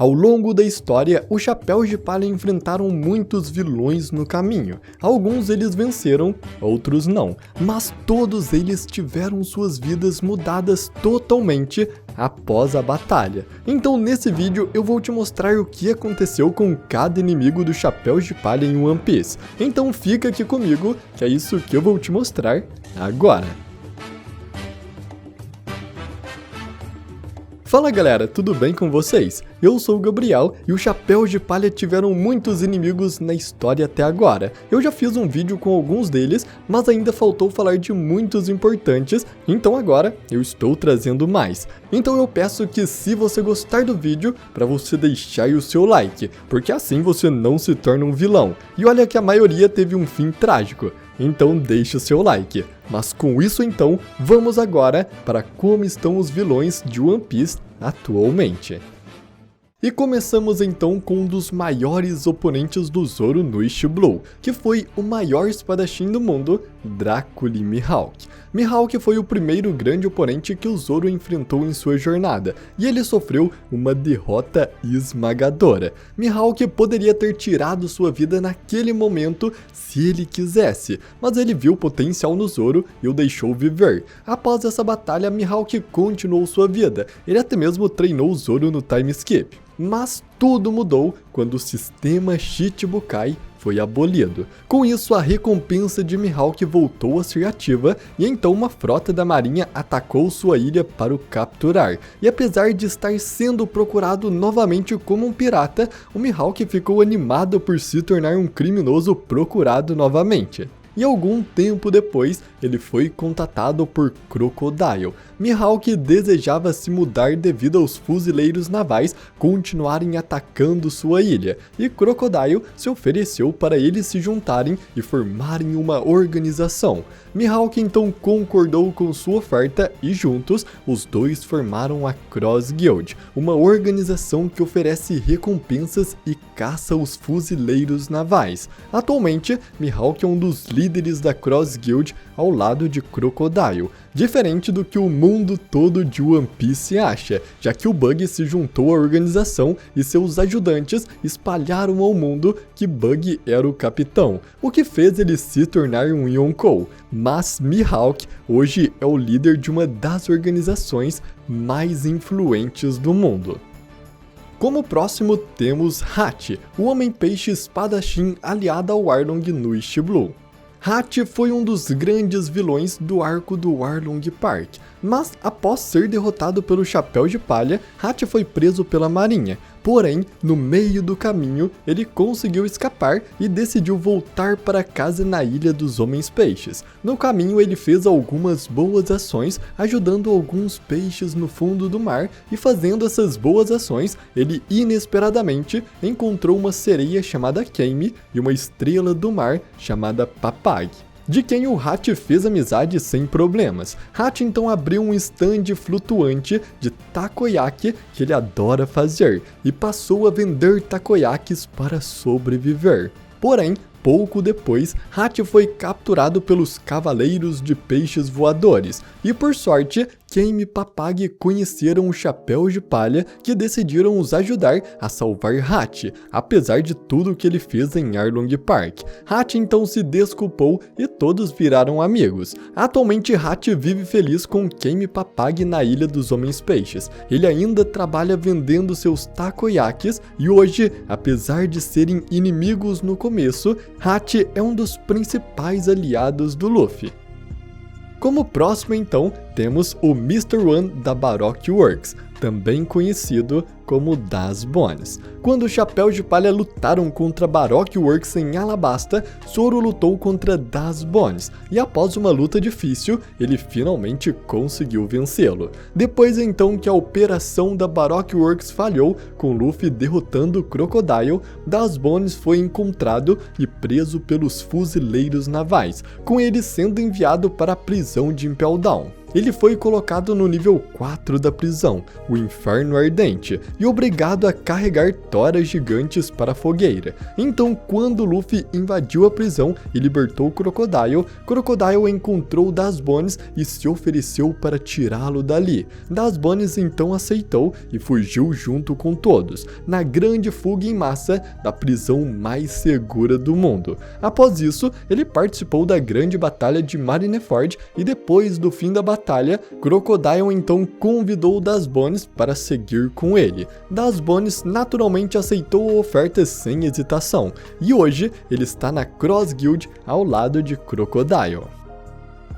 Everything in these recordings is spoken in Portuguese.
Ao longo da história, os Chapéus de Palha enfrentaram muitos vilões no caminho. Alguns eles venceram, outros não, mas todos eles tiveram suas vidas mudadas totalmente após a batalha. Então nesse vídeo eu vou te mostrar o que aconteceu com cada inimigo dos Chapéus de Palha em One Piece. Então fica aqui comigo, que é isso que eu vou te mostrar agora. Fala galera, tudo bem com vocês? Eu sou o Gabriel e os Chapéus de Palha tiveram muitos inimigos na história até agora. Eu já fiz um vídeo com alguns deles, mas ainda faltou falar de muitos importantes, então agora eu estou trazendo mais. Então eu peço que, se você gostar do vídeo, para você deixar aí o seu like, porque assim você não se torna um vilão. E olha que a maioria teve um fim trágico. Então deixe o seu like. Mas com isso então, vamos agora para como estão os vilões de One Piece atualmente. E começamos então com um dos maiores oponentes do Zoro no East Blue, que foi o maior espadachim do mundo, Dracula Mihawk. Mihawk foi o primeiro grande oponente que o Zoro enfrentou em sua jornada, e ele sofreu uma derrota esmagadora. Mihawk poderia ter tirado sua vida naquele momento se ele quisesse, mas ele viu potencial no Zoro e o deixou viver. Após essa batalha, Mihawk continuou sua vida, ele até mesmo treinou o Zoro no time skip. Mas tudo mudou quando o sistema Shichibukai foi abolido. Com isso, a recompensa de Mihawk voltou a ser ativa e então uma frota da marinha atacou sua ilha para o capturar. E apesar de estar sendo procurado novamente como um pirata, o Mihawk ficou animado por se tornar um criminoso procurado novamente. E algum tempo depois, ele foi contatado por Crocodile. Mihawk desejava se mudar devido aos fuzileiros navais continuarem atacando sua ilha, e Crocodile se ofereceu para eles se juntarem e formarem uma organização. Mihawk então concordou com sua oferta e juntos, os dois formaram a Cross Guild, uma organização que oferece recompensas e caça os fuzileiros navais. Atualmente, Mihawk é um dos líderes da Cross Guild ao lado de Crocodile, diferente do que o mundo todo de One Piece acha, já que o Bug se juntou à organização e seus ajudantes espalharam ao mundo que Bug era o capitão, o que fez ele se tornar um Yonkou. Mas Mihawk hoje é o líder de uma das organizações mais influentes do mundo. Como próximo temos Hachi, o Homem-Peixe espadachim aliado ao Arlong no East Blue. Hachi foi um dos grandes vilões do arco do Arlong Park, mas após ser derrotado pelo Chapéu de Palha, Hachi foi preso pela marinha. Porém, no meio do caminho, ele conseguiu escapar e decidiu voltar para casa na Ilha dos Homens Peixes. No caminho, ele fez algumas boas ações, ajudando alguns peixes no fundo do mar, e fazendo essas boas ações, ele inesperadamente encontrou uma sereia chamada Kame e uma estrela do mar chamada Papag, de quem o Hachi fez amizade sem problemas. Hachi então abriu um stand flutuante de takoyaki que ele adora fazer e passou a vender takoyakis para sobreviver. Porém, pouco depois, Hachi foi capturado pelos Cavaleiros de Peixes Voadores, e por sorte, Kame e Papag conheceram os Chapéus de Palha, que decidiram os ajudar a salvar Hachi, apesar de tudo que ele fez em Arlong Park. Hachi então se desculpou e todos viraram amigos. Atualmente, Hachi vive feliz com Kame e Papag na Ilha dos Homens Peixes. Ele ainda trabalha vendendo seus takoyakis e hoje, apesar de serem inimigos no começo, Hachi é um dos principais aliados do Luffy. Como próximo então, temos o Mr. One da Baroque Works, também conhecido como Das Bones. Quando os Chapéus de Palha lutaram contra Baroque Works em Alabasta, Zoro lutou contra Das Bones, e após uma luta difícil, ele finalmente conseguiu vencê-lo. Depois então que a operação da Baroque Works falhou, com Luffy derrotando Crocodile, Das Bones foi encontrado e preso pelos fuzileiros navais, com ele sendo enviado para a prisão de Impel Down. ele foi colocado no nível 4 da prisão, o Inferno Ardente, e obrigado a carregar toras gigantes para a fogueira. Então, quando Luffy invadiu a prisão e libertou Crocodile, Crocodile encontrou Das Bones e se ofereceu para tirá-lo dali. Das Bones então aceitou e fugiu junto com todos, na grande fuga em massa da prisão mais segura do mundo. Após isso, ele participou da grande batalha de Marineford e depois do fim da batalha, Crocodile então convidou Das Bones para seguir com ele. Das Bones naturalmente aceitou a oferta sem hesitação, e hoje ele está na Cross Guild ao lado de Crocodile.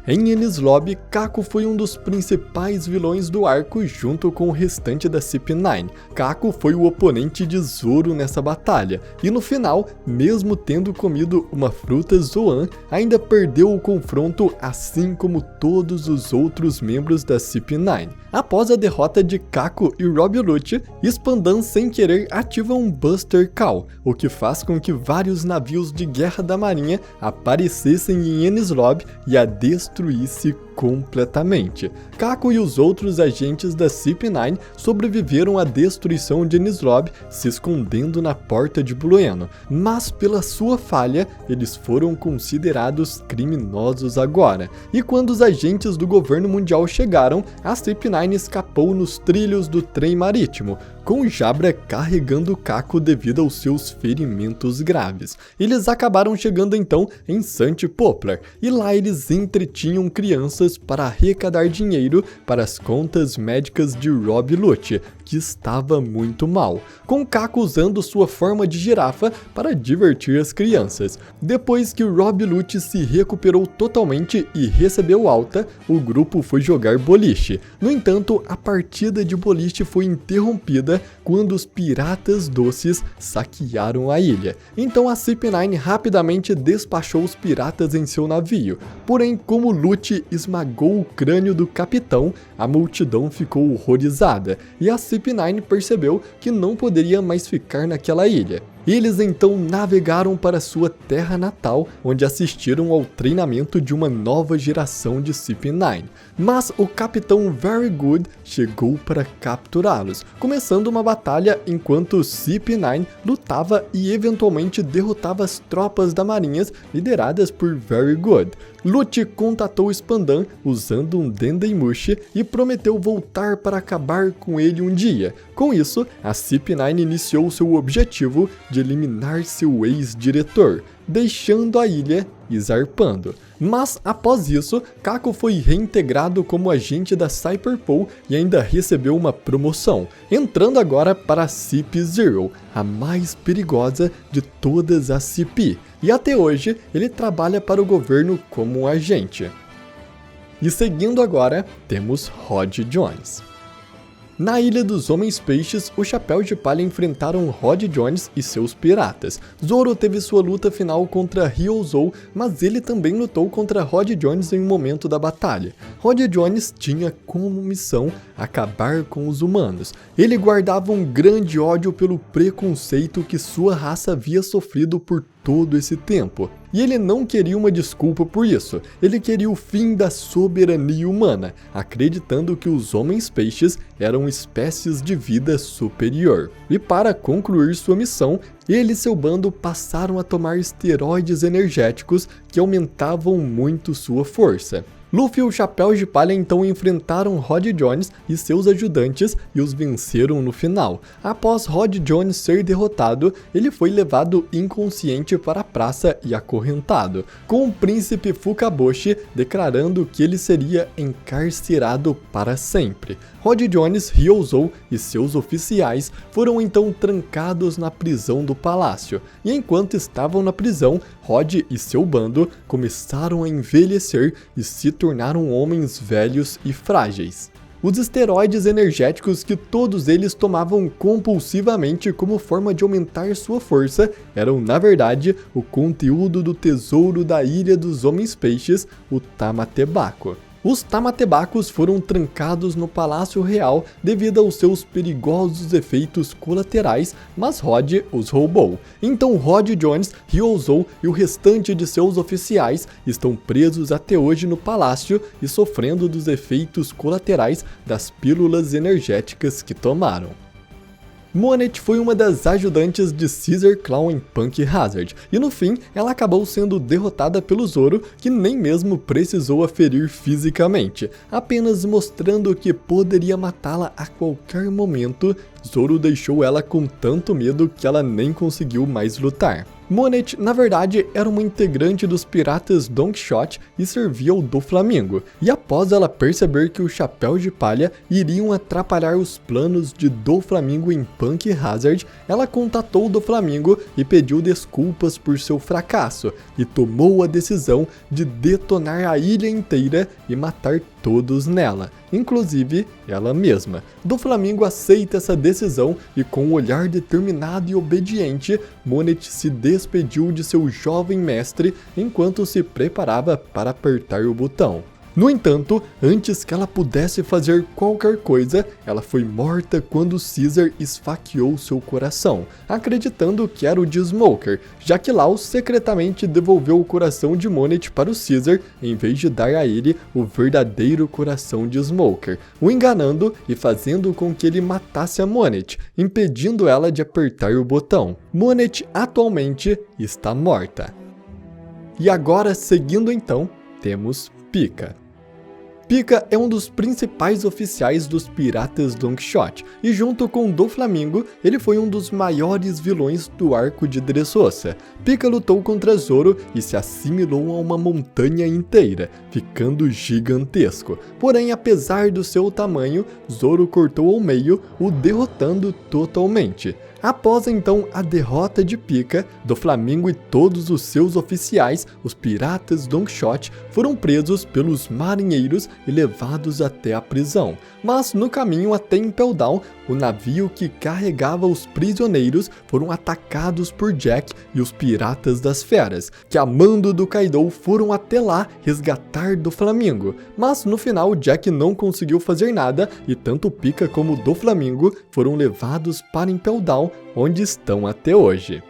Em Enies Lobby, Kako foi um dos principais vilões do arco junto com o restante da CP9. Kako foi o oponente de Zoro nessa batalha, e no final, mesmo tendo comido uma fruta Zoan, ainda perdeu o confronto assim como todos os outros membros da CP9. Após a derrota de Kako e Rob Lucci, Spandan sem querer ativa um Buster Call, o que faz com que vários navios de guerra da marinha aparecessem em Enies Lobby e a destruísse completamente. Kako e os outros agentes da CP9 sobreviveram à destruição de Enies Lobby, se escondendo na porta de Blueno, mas pela sua falha, eles foram considerados criminosos agora. E quando os agentes do governo mundial chegaram, a CP9 escapou nos trilhos do trem marítimo, com Jabra carregando Kako devido aos seus ferimentos graves. Eles acabaram chegando então em Santi Poplar, e lá eles entretinham crianças para arrecadar dinheiro para as contas médicas de Rob Lucci, que estava muito mal, com Kako usando sua forma de girafa para divertir as crianças. Depois que Rob Lucci se recuperou totalmente e recebeu alta, o grupo foi jogar boliche. No entanto, a partida de boliche foi interrompida quando os piratas doces saquearam a ilha. Então a CP9 rapidamente despachou os piratas em seu navio. Porém, como Lucci esmagou o crânio do capitão, a multidão ficou horrorizada e a CP9 percebeu que não poderia mais ficar naquela ilha. Eles então navegaram para sua terra natal, onde assistiram ao treinamento de uma nova geração de CP9. Mas o capitão Very Good chegou para capturá-los, começando uma batalha enquanto CP9 lutava e eventualmente derrotava as tropas da marinha lideradas por Very Good. Lucci contatou Spandan usando um Dendemushi e prometeu voltar para acabar com ele um dia. Com isso, a CP9 iniciou seu objetivo de eliminar seu ex-diretor, deixando a ilha e zarpando. Mas após isso, Kako foi reintegrado como agente da Cyberpol e ainda recebeu uma promoção, entrando agora para a CP0, a mais perigosa de todas as CP, e até hoje ele trabalha para o governo como um agente. E seguindo agora, temos Rod Jones. Na Ilha dos Homens Peixes, os Chapéus de Palha enfrentaram Rod Jones e seus piratas. Zoro teve sua luta final contra Ryozou, mas ele também lutou contra Rod Jones em um momento da batalha. Rod Jones tinha como missão acabar com os humanos. Ele guardava um grande ódio pelo preconceito que sua raça havia sofrido por todo esse tempo. E ele não queria uma desculpa por isso, ele queria o fim da soberania humana, acreditando que os homens peixes eram espécies de vida superior. E para concluir sua missão, ele e seu bando passaram a tomar esteroides energéticos que aumentavam muito sua força. Luffy e os Chapéus de Palha então enfrentaram Rod Jones e seus ajudantes e os venceram no final. Após Rod Jones ser derrotado, ele foi levado inconsciente para a praça e acorrentado, com o príncipe Fukaboshi declarando que ele seria encarcerado para sempre. Rod Jones, Ryozou e seus oficiais foram então trancados na prisão do palácio, e enquanto estavam na prisão, Rod e seu bando começaram a envelhecer e se tornaram homens velhos e frágeis. Os esteroides energéticos que todos eles tomavam compulsivamente como forma de aumentar sua força eram, na verdade, o conteúdo do tesouro da Ilha dos Homens Peixes, o Tamatebako. Os Tamatebacos foram trancados no Palácio Real devido aos seus perigosos efeitos colaterais, mas Rod os roubou. Então Rod Jones, Ryozou e o restante de seus oficiais estão presos até hoje no palácio e sofrendo dos efeitos colaterais das pílulas energéticas que tomaram. Monet foi uma das ajudantes de Caesar Claw em Punk Hazard, e no fim ela acabou sendo derrotada pelo Zoro, que nem mesmo precisou a ferir fisicamente, apenas mostrando que poderia matá-la a qualquer momento. Zoro deixou ela com tanto medo que ela nem conseguiu mais lutar. Monet, na verdade, era uma integrante dos piratas Don Quixote e servia ao Doflamingo, e após ela perceber que os Chapéus de Palha iriam atrapalhar os planos de Doflamingo em Punk Hazard, ela contatou o Doflamingo e pediu desculpas por seu fracasso, e tomou a decisão de detonar a ilha inteira e matar todos nela, inclusive ela mesma. Doflamingo aceita essa decisão e, com um olhar determinado e obediente, Monet se despediu de seu jovem mestre enquanto se preparava para apertar o botão. No entanto, antes que ela pudesse fazer qualquer coisa, ela foi morta quando Caesar esfaqueou seu coração, acreditando que era o de Smoker, já que Law secretamente devolveu o coração de Monet para o Caesar em vez de dar a ele o verdadeiro coração de Smoker, o enganando e fazendo com que ele matasse a Monet, impedindo ela de apertar o botão. Monet atualmente está morta. E agora, seguindo então, temos Pika. Pika é um dos principais oficiais dos piratas Don Quixote, e junto com Doflamingo, ele foi um dos maiores vilões do arco de Dressrosa. Pika lutou contra Zoro e se assimilou a uma montanha inteira, ficando gigantesco. Porém, apesar do seu tamanho, Zoro cortou ao meio, o derrotando totalmente. Após então a derrota de Pika, Doflamingo e todos os seus oficiais, os piratas Don Quixote, foram presos pelos marinheiros e levados até a prisão. Mas no caminho até Impel Down, o navio que carregava os prisioneiros foram atacados por Jack e os piratas das feras, que a mando do Kaido foram até lá resgatar Doflamingo. Mas no final Jack não conseguiu fazer nada e tanto Pika como Doflamingo foram levados para Impel Down, onde estão até hoje.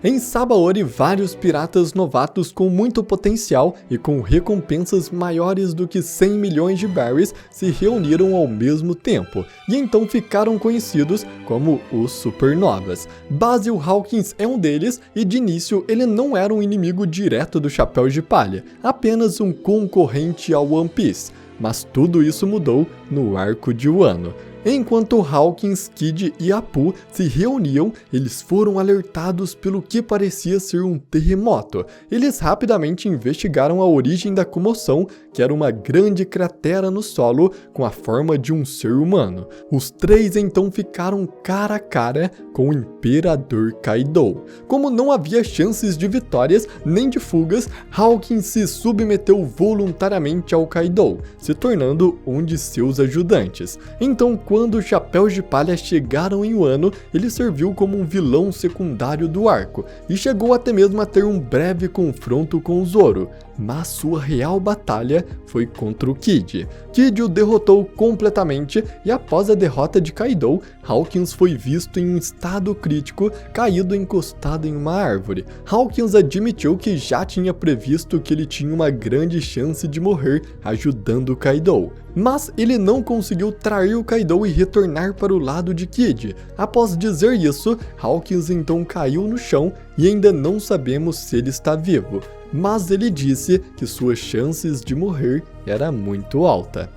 Em Sabaody, vários piratas novatos com muito potencial e com recompensas maiores do que 100 milhões de berries se reuniram ao mesmo tempo, e então ficaram conhecidos como os Supernovas. Basil Hawkins é um deles, e de início ele não era um inimigo direto do Chapéu de Palha, apenas um concorrente ao One Piece. Mas tudo isso mudou no arco de Wano. Enquanto Hawkins, Kid e Apu se reuniam, eles foram alertados pelo que parecia ser um terremoto. Eles rapidamente investigaram a origem da comoção, que era uma grande cratera no solo com a forma de um ser humano. Os três então ficaram cara a cara com o Imperador Kaido. Como não havia chances de vitórias nem de fugas, Hawkins se submeteu voluntariamente ao Kaido, se tornando um de seus ajudantes. Então, quando os Chapéus de Palha chegaram em Wano, ele serviu como um vilão secundário do arco, e chegou até mesmo a ter um breve confronto com Zoro, mas sua real batalha foi contra o Kid. Kid o derrotou completamente, e após a derrota de Kaido, Hawkins foi visto em um estado crítico, caído encostado em uma árvore. Hawkins admitiu que já tinha previsto que ele tinha uma grande chance de morrer ajudando Kaido, mas ele não conseguiu trair o Kaido e retornar para o lado de Kid. Após dizer isso, Hawkins então caiu no chão e ainda não sabemos se ele está vivo, mas ele disse que suas chances de morrer era muito alta.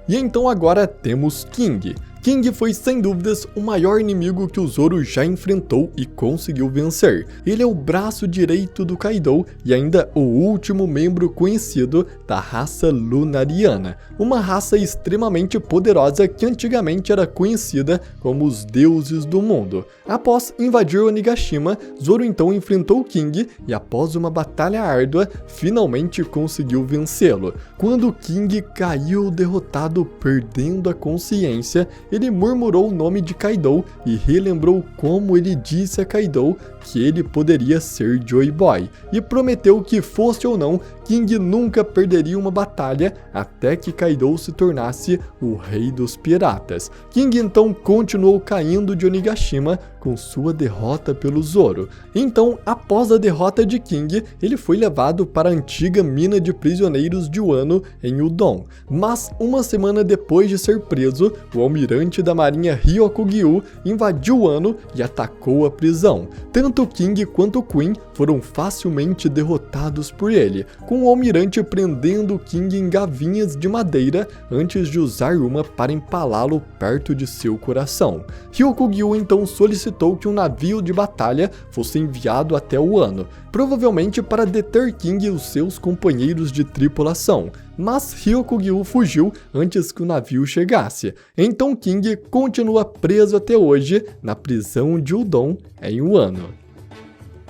E então agora temos King. King foi sem dúvidas o maior inimigo que o Zoro já enfrentou e conseguiu vencer. Ele é o braço direito do Kaido e ainda o último membro conhecido da raça Lunariana, uma raça extremamente poderosa que antigamente era conhecida como os deuses do mundo. Após invadir Onigashima, Zoro então enfrentou King e após uma batalha árdua, finalmente conseguiu vencê-lo. Quando King caiu derrotado, perdendo a consciência, ele murmurou o nome de Kaido e relembrou como ele disse a Kaido que ele poderia ser Joy Boy, e prometeu que fosse ou não, King nunca perderia uma batalha até que Kaido se tornasse o rei dos piratas. King então continuou caindo de Onigashima com sua derrota pelo Zoro. Então, após a derrota de King, ele foi levado para a antiga mina de prisioneiros de Wano em Udon. Mas uma semana depois de ser preso, o almirante da marinha Ryokugyu invadiu Wano e atacou a prisão. Tanto King quanto Queen foram facilmente derrotados por ele, com o almirante prendendo King em gavinhas de madeira antes de usar uma para empalá-lo perto de seu coração. Ryokugyu então solicitou que um navio de batalha fosse enviado até Wano, provavelmente para deter King e os seus companheiros de tripulação, mas Ryokugyu fugiu antes que o navio chegasse. Então King continua preso até hoje na prisão de Udon em Wano.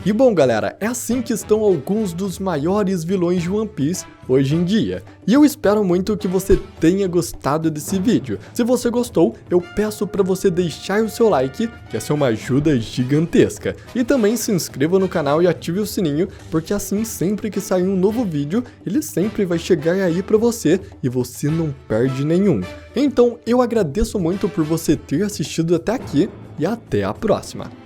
E bom galera, é assim que estão alguns dos maiores vilões de One Piece hoje em dia. E eu espero muito que você tenha gostado desse vídeo. Se você gostou, eu peço para você deixar o seu like, que essa é uma ajuda gigantesca. E também se inscreva no canal e ative o sininho, porque assim sempre que sair um novo vídeo, ele sempre vai chegar aí para você e você não perde nenhum. Então eu agradeço muito por você ter assistido até aqui e até a próxima.